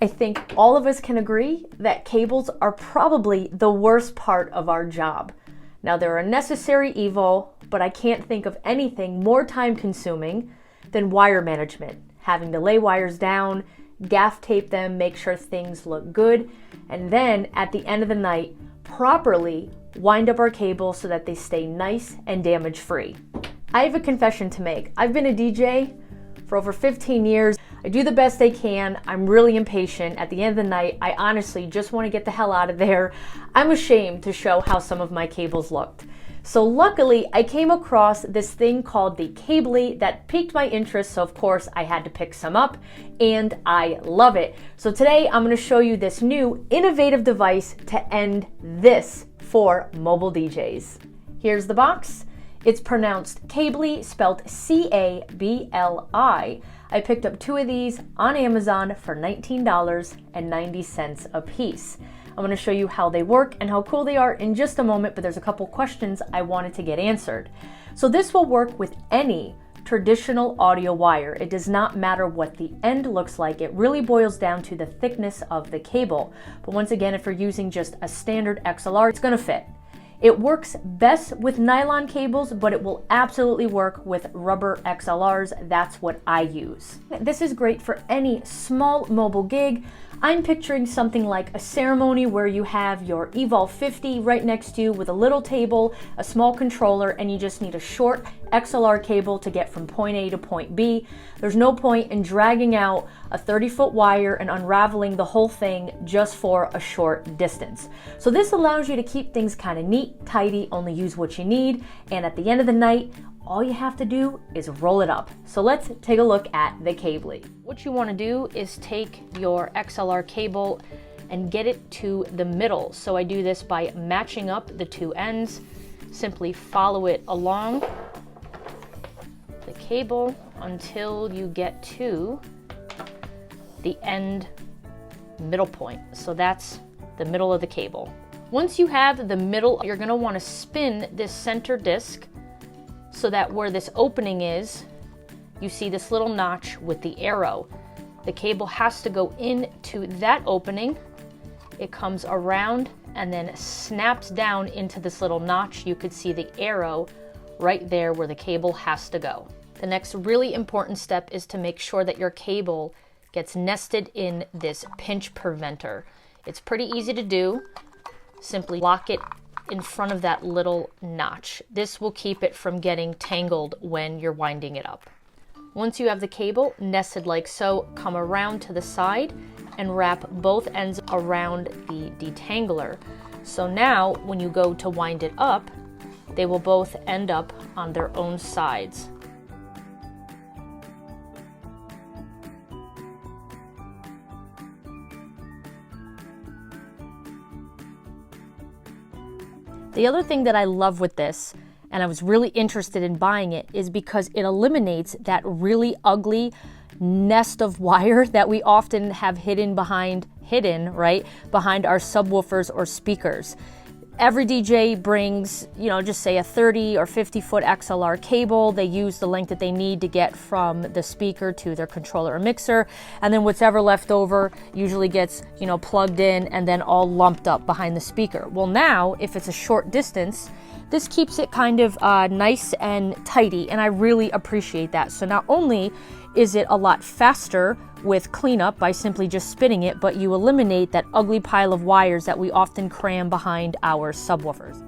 I think all of us can agree that cables are probably the worst part of our job. Now, they're a necessary evil, but I can't think of anything more time consuming than wire management. Having to lay wires down, gaff tape them, make sure things look good, and then at the end of the night, properly wind up our cables so that they stay nice and damage free. I have a confession to make. I've been a DJ for over 15 years. I do the best I can. I'm really impatient. At the end of the night, I honestly just want to get the hell out of there. I'm ashamed to show how some of my cables looked. So luckily, I came across this thing called the CABLI that piqued my interest, so of course I had to pick some up, and I love it. So today I'm going to show you this new innovative device to end this for mobile DJs. Here's the box. It's pronounced CABLI, spelled C-A-B-L-I. I picked up 2 of these on Amazon for $19.90 a piece. I'm going to show you how they work and how cool they are in just a moment, but there's a couple questions I wanted to get answered. So this will work with any traditional audio wire. It does not matter what the end looks like. It really boils down to the thickness of the cable. But once again, if you're using just a standard XLR, it's going to fit. It works best with nylon cables, but it will absolutely work with rubber XLRs. That's what I use. This is great for any small mobile gig. I'm picturing something like a ceremony where you have your Evolve 50 right next to you with a little table, a small controller, and you just need a short XLR cable to get from point A to point B. There's no point in dragging out a 30-foot wire and unraveling the whole thing just for a short distance. So this allows you to keep things kind of neat, tidy, only use what you need, and at the end of the night, all you have to do is roll it up. So let's take a look at the CABLI. What you want to do is take your XLR cable and get it to the middle. So I do this by matching up the 2 ends. Simply follow it along the cable until you get to the end middle point. So that's the middle of the cable. Once you have the middle, you're going to want to spin this center disc so that where this opening is, you see this little notch with the arrow. The cable has to go into that opening. It comes around and then snaps down into this little notch. You could see the arrow right there where the cable has to go. The next really important step is to make sure that your cable gets nested in this pinch preventer. It's pretty easy to do. Simply lock it in front of that little notch. This will keep it from getting tangled when you're winding it up. Once you have the cable nested like so, come around to the side and wrap both ends around the detangler. So now when you go to wind it up, they will both end up on their own sides. The other thing that I love with this, and I was really interested in buying it, is because it eliminates that really ugly nest of wire that we often have hidden behind our subwoofers or speakers. Every DJ brings, just say a 30 or 50-foot XLR cable. They use the length that they need to get from the speaker to their controller or mixer, and then whatever left over usually gets, plugged in and then all lumped up behind the speaker. Well, now, if it's a short distance, this keeps it kind of nice and tidy, and I really appreciate that. So not only is it a lot faster with cleanup by simply just spinning it, but you eliminate that ugly pile of wires that we often cram behind our subwoofers.